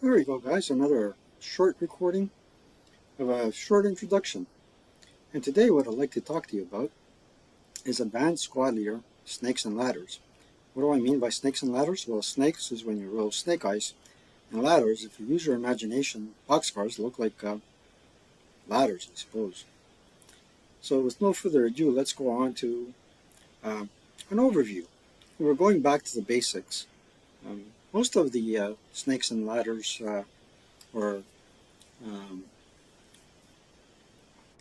There you go, guys. Another short recording of a short introduction. And today, what I'd like to talk to you about is Advanced Squad Leader Snakes and Ladders. What do I mean by snakes and ladders? Well, snakes is when you roll snake eyes, and ladders, if you use your imagination, boxcars look like ladders, I suppose. So, with no further ado, let's go on to um, an overview. We're going back to the basics. Most of the snakes and ladders or um,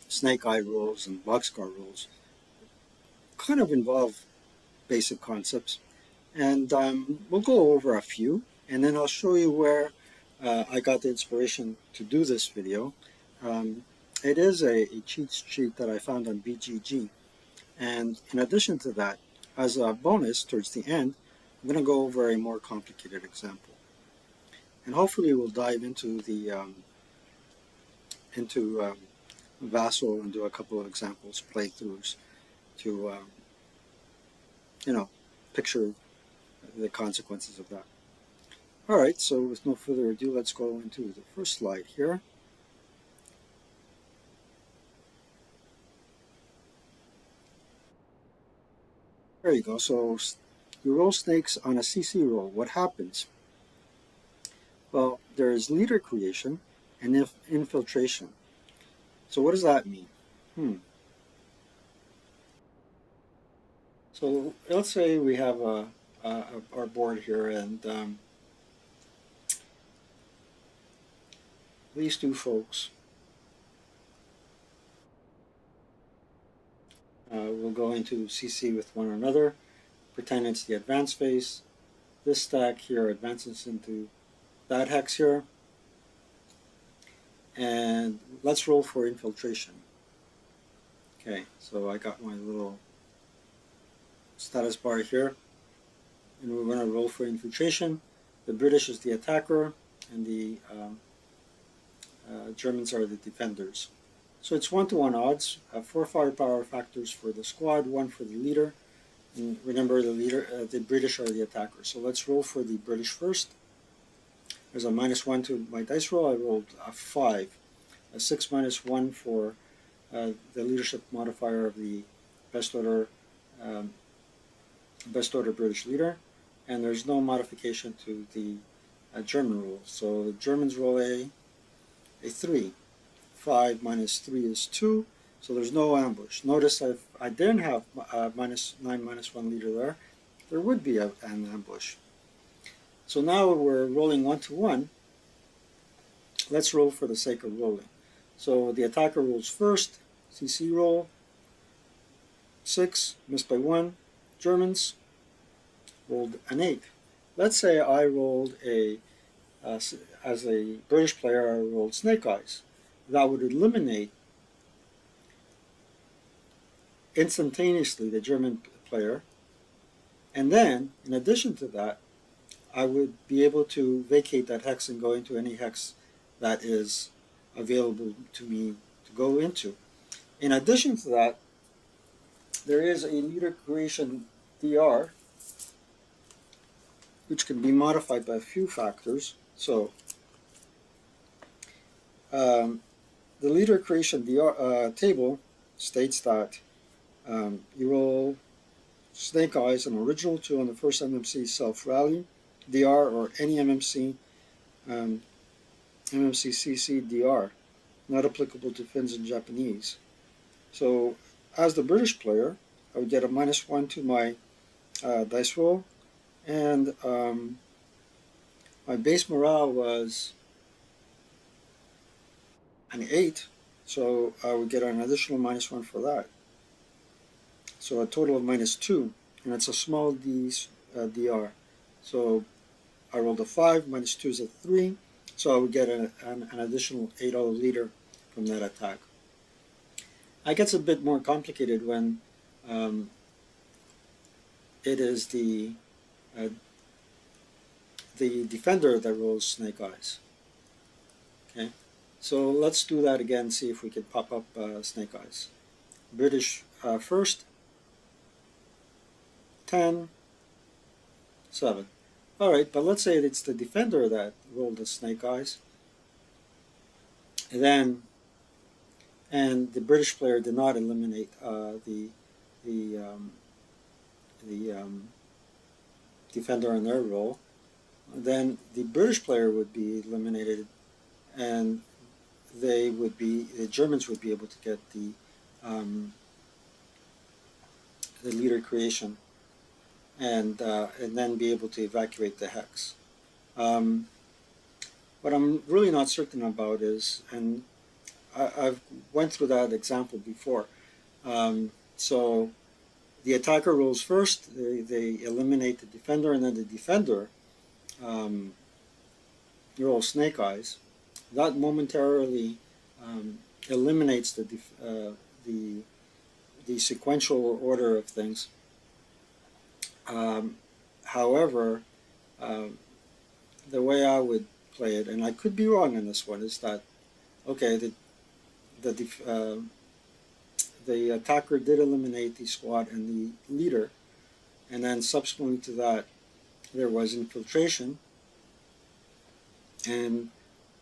snake eye rules and boxcar rules kind of involve basic concepts. And we'll go over a few, and then I'll show you where I got the inspiration to do this video. Um, it is a cheat sheet that I found on BGG. And in addition to that, as a bonus towards the end, I'm going to go over a more complicated example. And hopefully we'll dive into the Vassal and do a couple of examples, playthroughs to, you know, picture the consequences of that. All right, so with no further ado, let's go into the first slide here. There you go. So you roll snakes on a CC roll. What happens? Well, there's leader creation and infiltration. So what does that mean? So let's say we have our board here, and these two folks will go into CC with one another. Pretend it's the advanced phase. This stack here advances into that hex here. And let's roll for infiltration. Okay, so I got my little status bar here, and we're going to roll for infiltration. The British is the attacker, and the Germans are the defenders. So it's 1-to-1 odds, 4 firepower factors for the squad, 1 for the leader. And remember, the British are the attacker. So let's roll for the British first. There's a -1 to my dice roll. I rolled a 5. A 6 -1 for the leadership modifier of the best order British leader, and there's no modification to the German rules. So the Germans roll a 3. 5 minus 3 is 2, so there's no ambush. Notice if I didn't have -9 -1 leader there, there would be an ambush. So now we're rolling 1-to-1. Let's roll for the sake of rolling. So the attacker rolls first, CC roll, 6, missed by 1. Germans rolled an 8. Let's say I rolled as a British player, I rolled snake eyes. That would eliminate instantaneously the German player. And then, in addition to that, I would be able to vacate that hex and go into any hex that is available to me to go into. In addition to that, there is a leader creation DR, which can be modified by a few factors. So the leader creation DR, table states that you roll snake eyes an original 2 on the first MMC self rally DR or any MMC CC DR, not applicable to Finns and Japanese. So as the British player, I would get a -1 to my dice roll, and my base morale was an 8, so I would get an additional -1 for that. So a total of -2, and it's a small DR. So I rolled a 5, -2 is a 3, so I would get an additional 8 leader from that attack. It gets a bit more complicated when it is the defender that rolls snake eyes. Okay, so let's do that again, see if we can pop up snake eyes. British first, 10, 7. All right, but let's say it's the defender that rolled the snake eyes, and then and the British player did not eliminate the um, the defender on their roll. Then the British player would be eliminated, and the Germans would be able to get um, the leader creation, and then be able to evacuate the hex. Um, what I'm really not certain about is, and I've went through that example before. So the attacker rolls first. They eliminate the defender, and then the defender um, rolls snake eyes. That momentarily um, eliminates the the sequential order of things. Um, However, um, the way I would play it, and I could be wrong on this one, is that okay? The def- uh, the attacker did eliminate the squad and the leader, and then subsequently to that, there was infiltration, and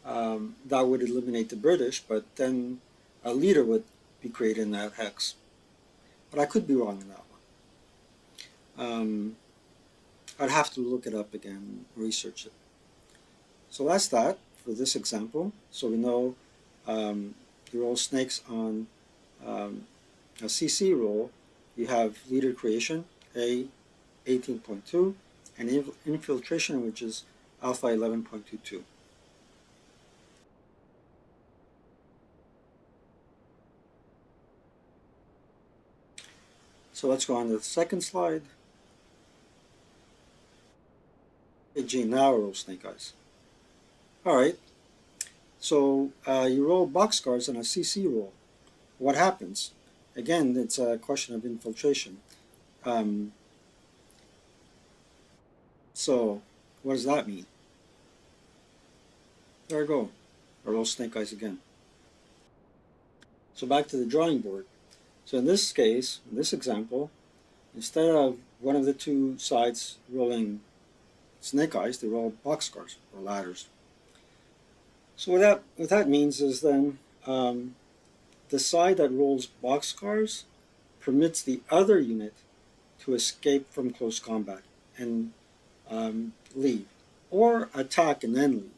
that would eliminate the British, but then a leader would be created in that hex. But I could be wrong on that one. I'd have to look it up again, research it. So that's that for this example. So we know you roll snakes on um, a CC roll. You have leader creation, A 18.2, and infiltration, which is alpha 11.22. So let's go on to the second slide. G, now roll snake eyes. All right, so you roll boxcars on a CC roll. What happens? Again, it's a question of infiltration. Um, so what does that mean? There I go. I roll snake eyes again. So back to the drawing board. So in this case, in this example, instead of one of the two sides rolling snake eyes, they roll boxcars or ladders. So what that means is then the side that rolls boxcars permits the other unit to escape from close combat and leave, or attack and then leave.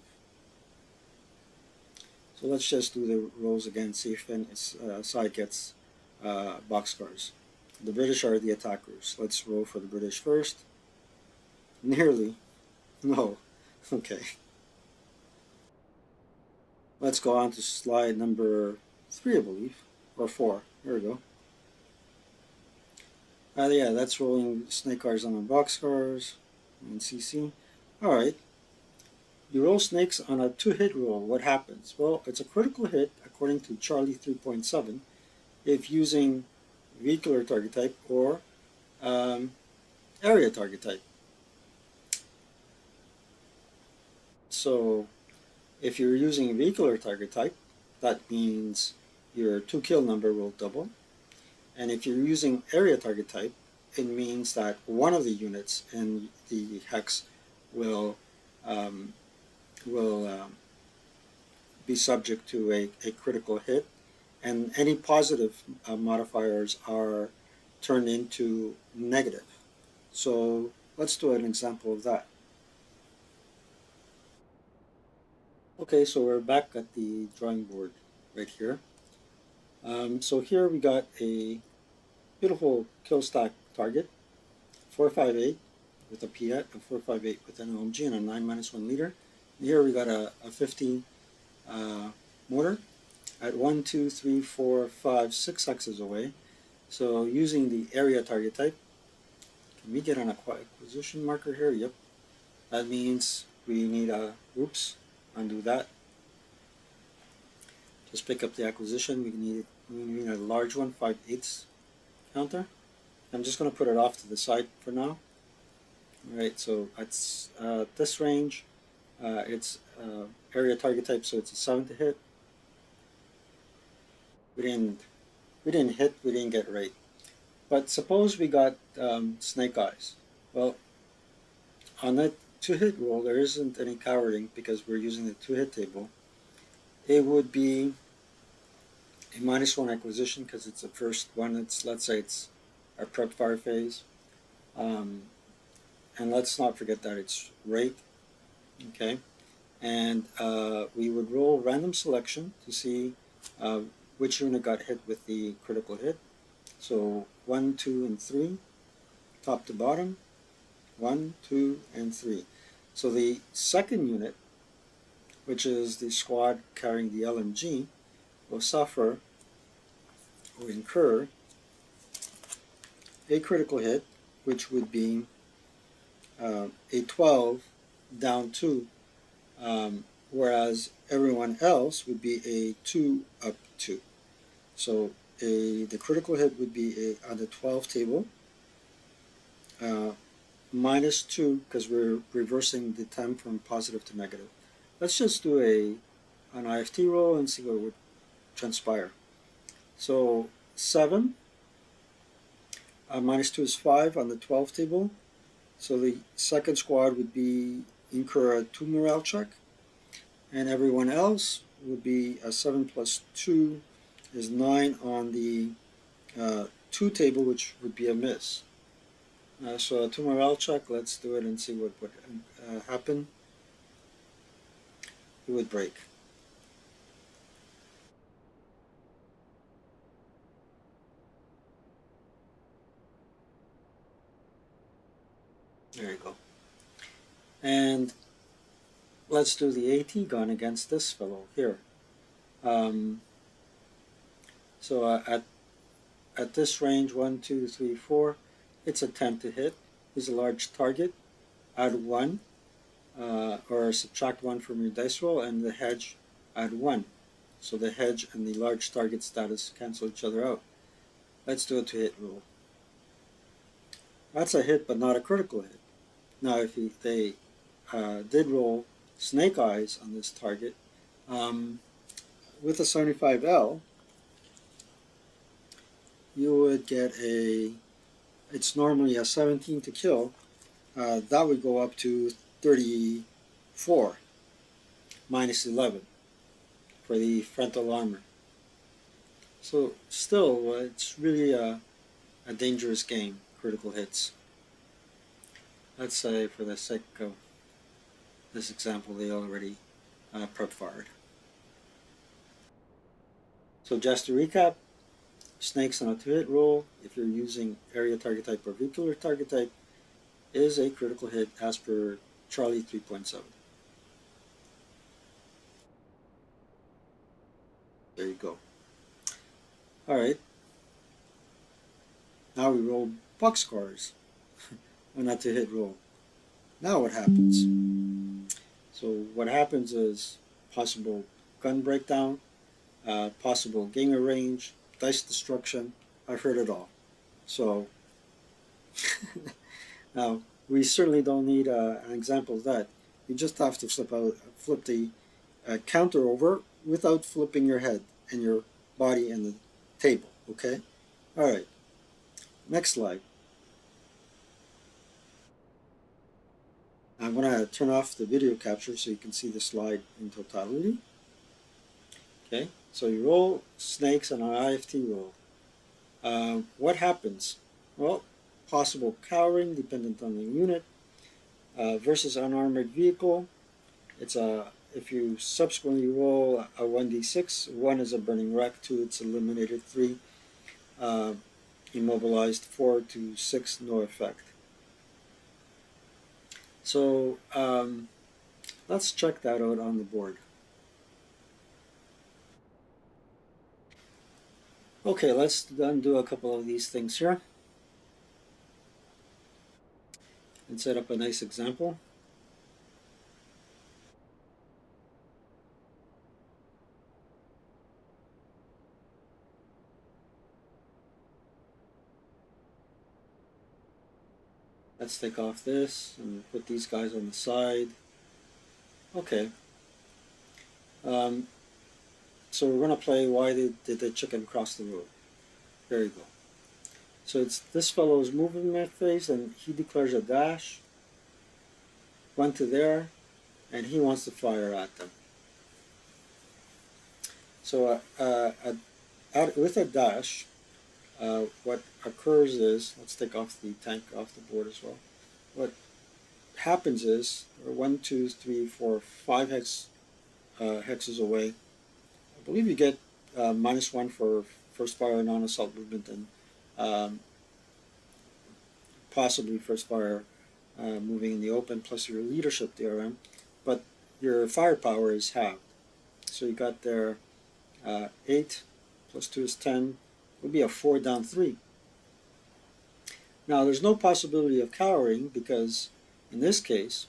So let's just do the rolls again, see if any side gets boxcars. The British are the attackers. Let's roll for the British first. Nearly. No. Okay. Let's go on to slide number 3, I believe, or 4. There we go. Yeah, that's rolling snake cars on boxcars and CC. All right. You roll snakes on a 2-hit roll. What happens? Well, it's a critical hit according to Charlie 3.7 if using vehicular target type or um, area target type. So if you're using vehicular target type, that means your 2-kill number will double. And if you're using area target type, it means that one of the units in the hex will um, will be subject to a critical hit, and any positive modifiers are turned into negative. So let's do an example of that. Okay, so we're back at the drawing board right here. So here we got a beautiful kill stack target, 458 with a Piet, a 458 with an LMG and a 9-1 leader. And here we got a 50 mortar at 1, 2, 3, 4, 5, 6 hexes away. So using the area target type, can we get an acquisition marker here? Yep. That means we need a, oops, undo that. Just pick up the acquisition. We need a large one, 5/8 counter. I'm just going to put it off to the side for now. All right, so that's this range. It's area target type, so it's a 7 to hit. We didn't hit. We didn't get right. But suppose we got snake eyes. Well, on two-hit rule, there isn't any cowarding because we're using the two-hit table. It would be a -1 acquisition because it's the first one. Let's say it's our prep fire phase. Um, and let's not forget that it's rate, okay? And we would roll random selection to see uh, which unit got hit with the critical hit. So 1, 2, and 3, top to bottom, 1, 2, and 3. So the second unit, which is the squad carrying the LMG, will suffer or incur a critical hit, which would be a 12 down 2, whereas everyone else would be a 2 up 2. So the critical hit would be on the 12 table, uh, -2 because we're reversing the temp from positive to negative. Let's just do an IFT roll and see what would transpire. So 7 -2 is 5 on the 12 table. So the second squad would be incur a 2 morale check, and everyone else would be a 7 plus 2 is 9 on the 2 table, which would be a miss. So a 2 morale check, let's do it and see what would happen. It would break. There you go. And let's do the AT gun against this fellow here. Um, so at this range, 1, 2, 3, 4, it's a 10 to hit. Is a large target. Add 1 or subtract 1 from your dice roll, and the hedge add 1. So the hedge and the large target status cancel each other out. Let's do a to hit rule. That's a hit, but not a critical hit. Now, if they did roll snake eyes on this target, with a 75L, you would get it's normally a 17 to kill. That would go up to 34, -11 for the frontal armor. So still, it's really a dangerous game, critical hits. Let's say for the sake of this example, they already prep fired. So just to recap, snakes on a two-hit roll, if you're using area target type or vehicular target type, is a critical hit as per Charlie 3.7. There you go. All right. Now we roll boxcars on a two-hit roll. Now what happens? So what happens is possible gun breakdown, possible gamer range, dice destruction. I've heard it all. So now we certainly don't need an example of that. You just have to flip the counter over without flipping your head and your body and the table. Okay. All right. Next slide. I'm going to turn off the video capture so you can see the slide in totality. Okay, so you roll snakes on an IFT roll. What happens? Well, possible cowering dependent on the unit versus unarmored vehicle. It's if you subsequently roll a 1d6, 1 is a burning wreck, 2 it's eliminated, 3 immobilized, 4 to 6 no effect. So let's check that out on the board. Okay, let's undo a couple of these things here and set up a nice example. Let's take off this and put these guys on the side. Okay. So we're going to play Why Did the Chicken Cross the Road? There you go. So it's this fellow's movement phase, and he declares a dash. one to there, and he wants to fire at them. So with a dash, what occurs is, let's take off the tank off the board as well. What happens is, 1, 2, 3, 4, 5 hexes away. I believe you get -1 for first fire non-assault movement, and possibly first fire moving in the open, plus your leadership DRM, but your firepower is halved. So you got there 8 plus 2 is 10, would be a 4 down 3. Now there's no possibility of cowering because in this case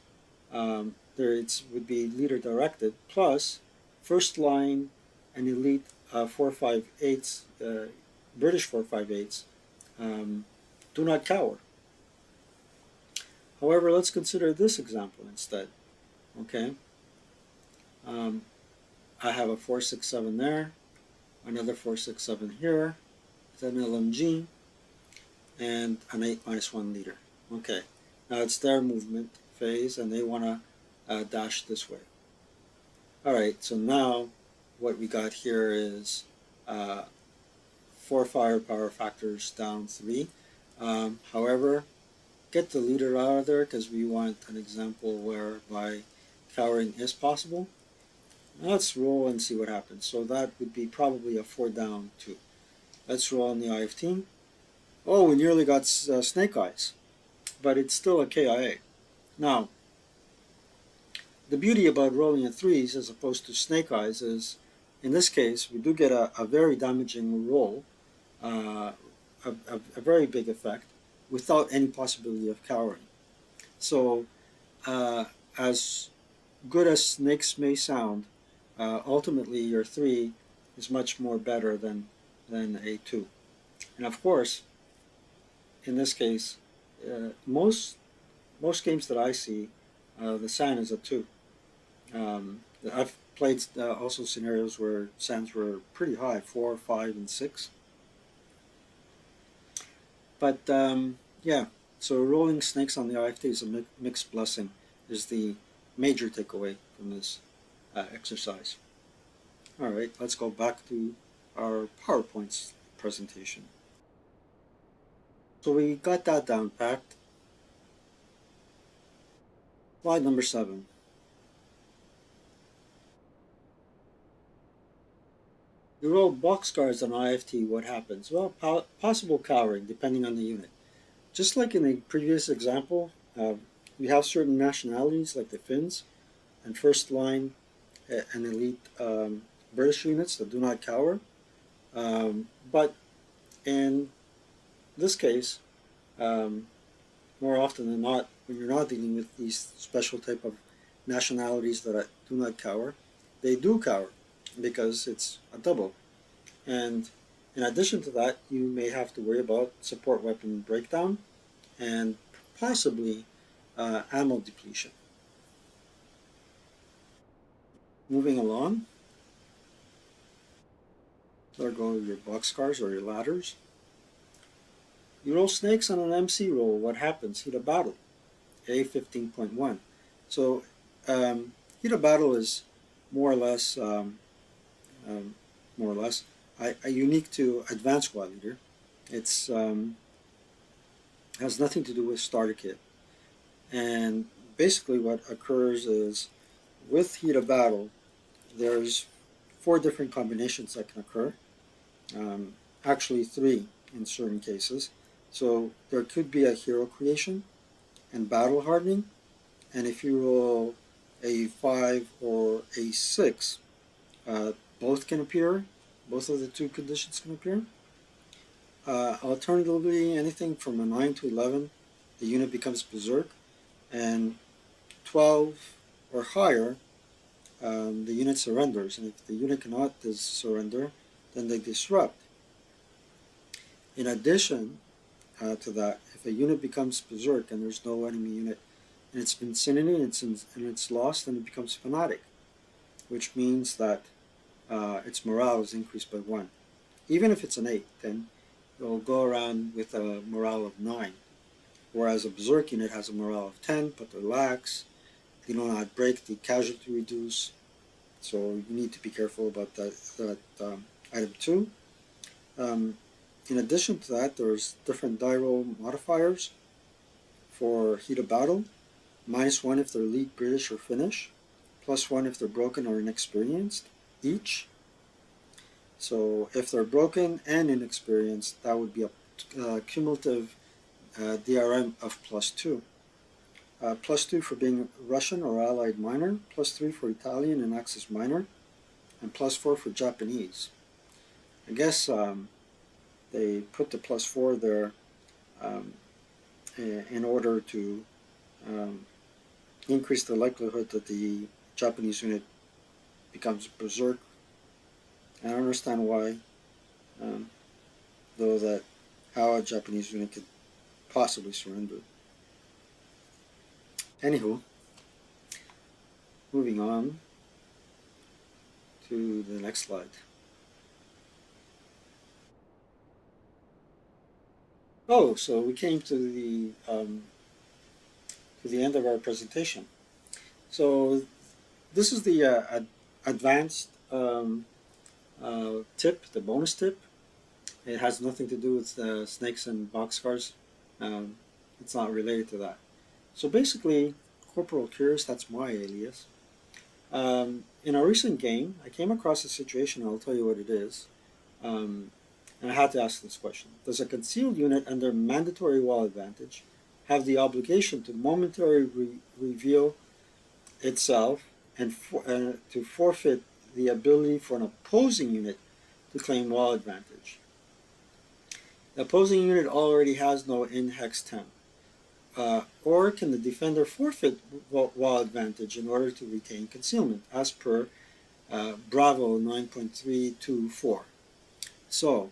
it would be leader directed, plus first line and elite 458s, British 458s do not cower. However, let's consider this example instead. Okay, I have a 4.67 there, another 4.67 here, with an LMG, and an 8-1 leader. Okay, now it's their movement phase, and they want to dash this way. All right, so now what we got here is 4 firepower factors down 3. However, get the leader out of there because we want an example whereby cowering is possible. Now let's roll and see what happens. So that would be probably a 4 down 2. Let's roll on the IFT. Oh, we nearly got snake eyes, but it's still a KIA. Now, the beauty about rolling at 3s as opposed to snake eyes is, in this case, we do get a very damaging roll, a very big effect, without any possibility of cowering. So, as good as snakes may sound, ultimately your 3 is much more better than a 2. And of course, in this case, most games that I see, the SAN is a 2. I've played also scenarios where SANs were pretty high, 4, 5, and 6. But yeah, so rolling snakes on the IFT is a mixed blessing, is the major takeaway from this exercise. All right, let's go back to our PowerPoint presentation. So we got that down packed. Slide number 7. You roll boxcars on IFT, what happens? Well, possible cowering depending on the unit. Just like in the previous example, we have certain nationalities like the Finns and first line and elite British units that do not cower. But in this case, more often than not, when you're not dealing with these special type of nationalities that do not cower, they do cower because it's a double. And in addition to that, you may have to worry about support weapon breakdown and possibly ammo depletion. Moving along, there go your boxcars or your ladders. You roll snakes on an MC roll. What happens? Heat of battle, A15.1. So heat of battle is more or less unique to Advanced Squad Leader. It's has nothing to do with starter kit. And basically what occurs is with heat of battle, there's 4 different combinations that can occur. Actually 3 in certain cases. So there could be a hero creation and battle hardening. And if you roll a 5 or a 6, both can appear. Both of the 2 conditions can appear. Alternatively, anything from a 9 to 11, the unit becomes berserk, and 12 or higher, the unit surrenders. And if the unit cannot surrender, then they disrupt. In addition to that, if a unit becomes berserk and there's no enemy unit, and it's been Insanity and it's lost, then it becomes Fanatic, which means that its morale is increased by 1. Even if it's an 8, then it'll go around with a morale of 9. Whereas a Berserk unit has a morale of 10, but they're lax, they do not break the casualty reduce. So you need to be careful about that item 2. In addition to that, there's different die roll modifiers for heat of battle. -1 if they're lead, British, or Finnish. +1 if they're broken or inexperienced each. So if they're broken and inexperienced, that would be a cumulative DRM of +2. +2 for being Russian or Allied minor, +3 for Italian and Axis minor, and +4 for Japanese. I guess they put the +4 there in order to increase the likelihood that the Japanese unit becomes berserk. I don't understand why, though, that how a Japanese unit could possibly surrender. Anywho, moving on to the next slide. Oh, so we came to the end of our presentation. So this is the advanced tip, the bonus tip. It has nothing to do with snakes and boxcars. It's not related to that. So basically, Corporal Curious, that's my alias. In a recent game, I came across a situation, I'll tell you what it is. And I had to ask this question. Does a concealed unit under mandatory wall advantage have the obligation to momentarily reveal itself and to forfeit the ability for an opposing unit to claim wall advantage? The opposing unit already has no in-hex temp. Or can the defender forfeit wall advantage in order to retain concealment, as per Bravo 9.324? So,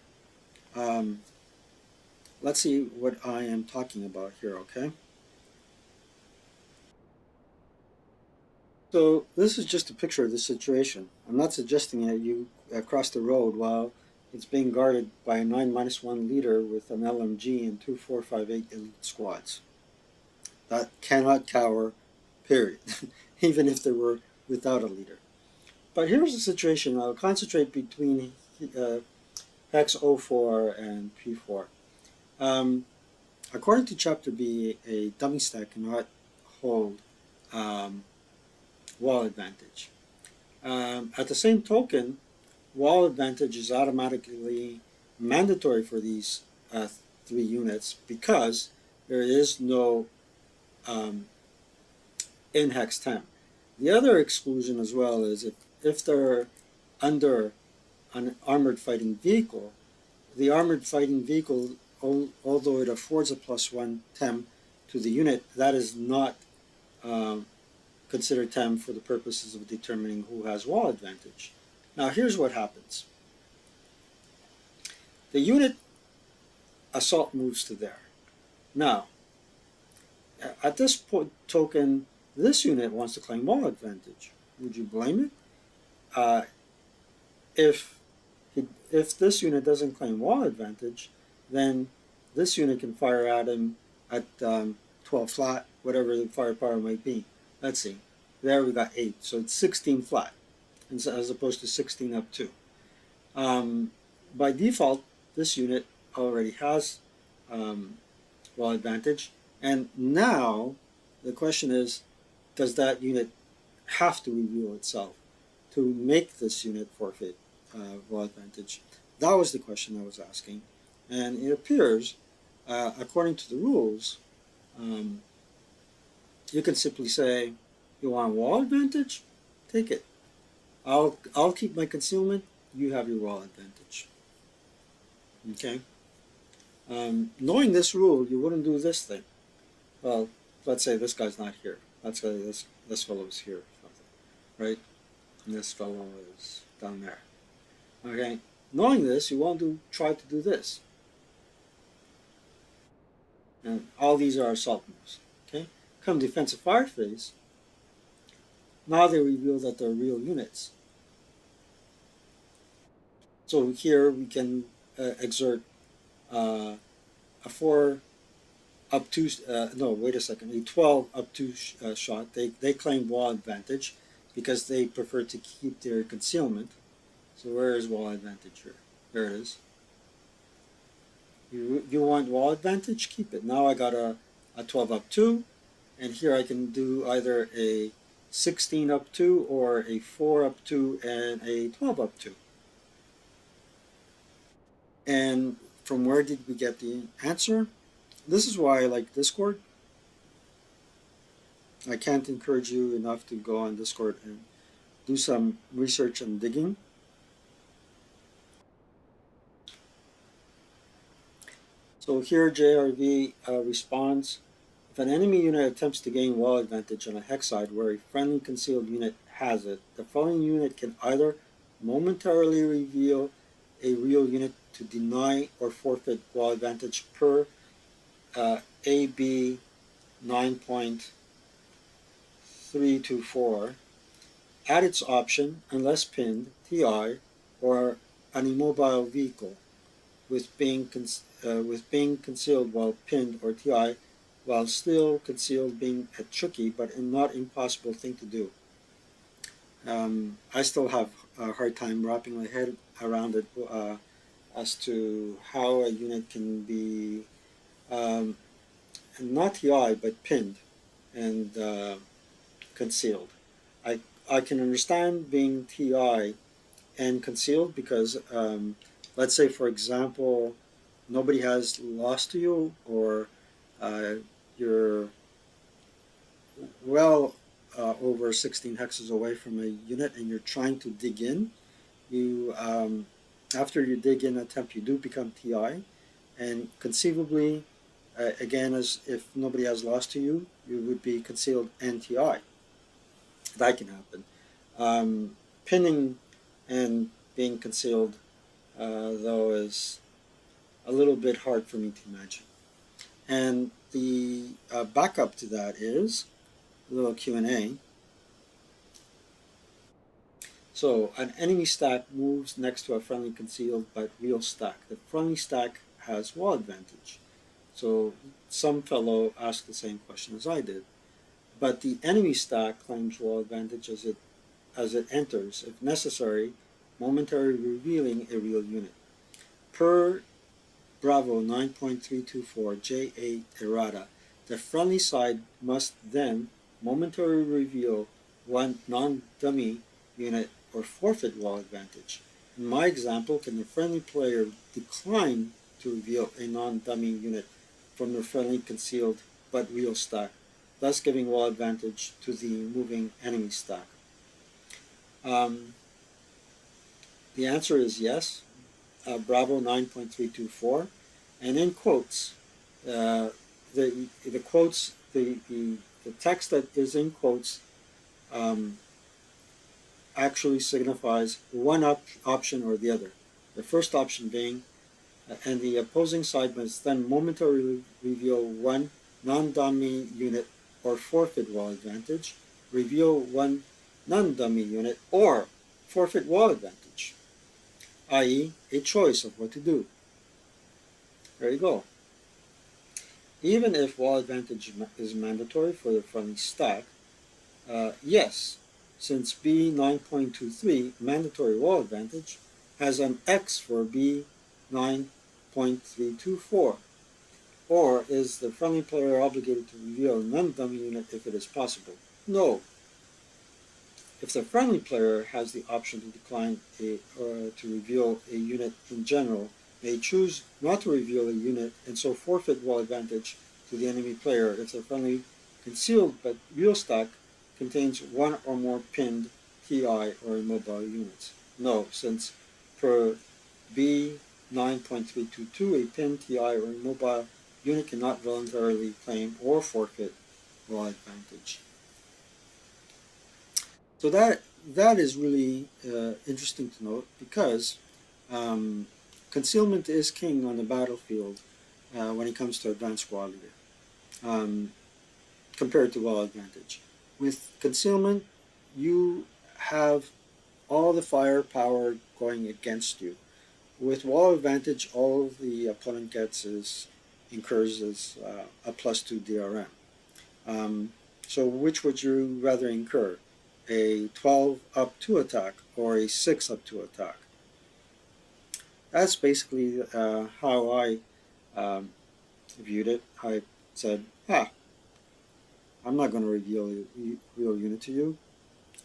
let's see what I am talking about here, okay? So this is just a picture of the situation. I'm not suggesting that you cross the road while it's being guarded by a 9-1 leader with an LMG and 2 4 5 8 elite squads. That cannot cower, period, even if they were without a leader. But here's the situation. I'll concentrate between hex 04 and P4. According to Chapter B, a dummy stack cannot hold wall advantage. At the same token, wall advantage is automatically mandatory for these 3 units because there is no in-hex temp. The other exclusion as well is if they're under an armored fighting vehicle, the armored fighting vehicle, although it affords a +1 temp to the unit, that is not considered temp for the purposes of determining who has wall advantage. Now here's what happens. The unit assault moves to there. Now, at this token, this unit wants to claim wall advantage. Would you blame it? If this unit doesn't claim wall advantage, then this unit can fire at him at 12 flat, whatever the firepower might be. Let's see. There we got 8, so it's 16 flat, as opposed to 16 up 2. By default, this unit already has wall advantage, and now the question is, does that unit have to reveal itself to make this unit forfeit wall advantage? That was the question I was asking, and it appears, according to the rules, you can simply say, you want wall advantage? Take it. I'll keep my concealment. You have your wall advantage. Okay. Knowing this rule, you wouldn't do this thing. Well, let's say this guy's not here. Let's say this fellow is here, right? And this fellow is down there. Okay. Knowing this, you won't try to do this. And all these are assault moves. Okay. Come defensive fire phase. Now they reveal that they're real units. So here we can exert a 4 up to no, wait a second, a 12 up to shot. They claim wall advantage because they prefer to keep their concealment. So where is wall advantage here? There it is. You want wall advantage? Keep it. Now I got a 12 up 2, and here I can do either a 16 up 2 or a 4 up 2 and a 12 up 2. And from where did we get the answer? This is why I like Discord. I can't encourage you enough to go on Discord and do some research and digging. So here JRV responds, if an enemy unit attempts to gain wall advantage on a hex side where a friendly concealed unit has it, the following unit can either momentarily reveal a real unit to deny or forfeit wall advantage per AB 9.324 at its option unless pinned, TI, or an immobile vehicle with being concealed while pinned, or TI while still concealed being a tricky but not impossible thing to do. I still have a hard time wrapping my head around it as to how a unit can be not TI but pinned and concealed. I I can understand being TI and concealed because let's say, for example, nobody has lost to you, or uh, you're well over 16 hexes away from a unit and you're trying to dig in. You After you dig in attempt, you do become TI, and conceivably, again, as if nobody has lost to you, you would be concealed and TI. That can happen. Pinning and being concealed, though, is a little bit hard for me to imagine. And the backup to that is a little Q&A. So an enemy stack moves next to a friendly concealed but real stack. The friendly stack has wall advantage. So some fellow asked the same question as I did. But the enemy stack claims wall advantage as it enters, if necessary, momentarily revealing a real unit. Per Bravo 9.324 J8 errata, the friendly side must then momentarily reveal one non-dummy unit or forfeit wall advantage. In my example, can the friendly player decline to reveal a non-dummy unit from the friendly concealed but real stack, thus giving wall advantage to the moving enemy stack? Um, the answer is yes. Bravo 9.324, and in quotes, uh, the quotes the text that is in quotes um, actually signifies one option or the other. The first option being, and the opposing side must then momentarily reveal one non-dummy unit or forfeit wall advantage, reveal one non-dummy unit or forfeit wall advantage, i.e. a choice of what to do. There you go. Even if wall advantage is mandatory for the friendly stack, yes, since B 9.23 mandatory wall advantage has an X for B 9.324, or is the friendly player obligated to reveal a non-dummy unit if it is possible? No. If the friendly player has the option to decline or to reveal a unit in general, may choose not to reveal a unit and so forfeit wall advantage to the enemy player if the friendly concealed but real stack contains one or more pinned TI or immobile units. No, since per B 9.322, a pinned TI or immobile unit cannot voluntarily claim or forfeit wall advantage. So that is really interesting to note because um, concealment is king on the battlefield when it comes to advanced squad leader compared to wall advantage. With concealment, you have all the firepower going against you. With wall advantage, all the opponent gets is incurs is a +2 DRM. So which would you rather incur? A 12 up 2 attack or a 6 up 2 attack? That's basically how I um, viewed it. I said, I'm not going to reveal real unit to you.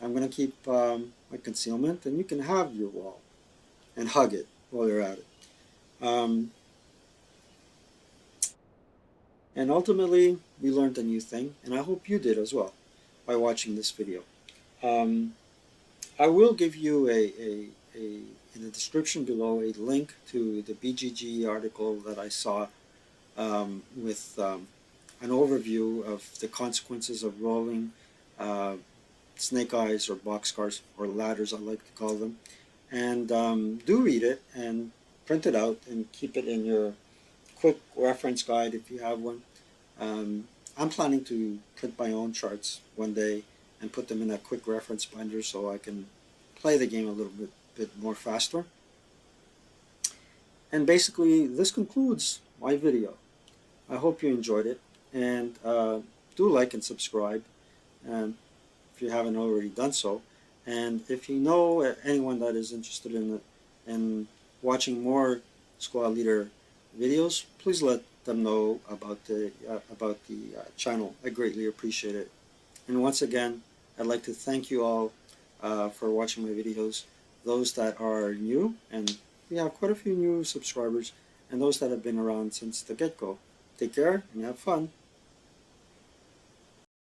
I'm going to keep my concealment, and you can have your wall and hug it while you're at it. And ultimately, we learned a new thing, and I hope you did as well by watching this video. I will give you in the description below a link to the BGG article that I saw with an overview of the consequences of rolling snake eyes or boxcars or ladders, I like to call them. And do read it and print it out and keep it in your quick reference guide if you have one. I'm planning to print my own charts one day and put them in a quick reference binder so I can play the game a little bit more faster. And basically, this concludes my video. I hope you enjoyed it, and do like and subscribe if you haven't already done so. And if you know anyone that is interested in watching more Squad Leader videos, please let them know about the channel. I greatly appreciate it. And once again, I'd like to thank you all for watching my videos. Those that are new, and we have quite a few new subscribers, and those that have been around since the get-go. Take care and have fun.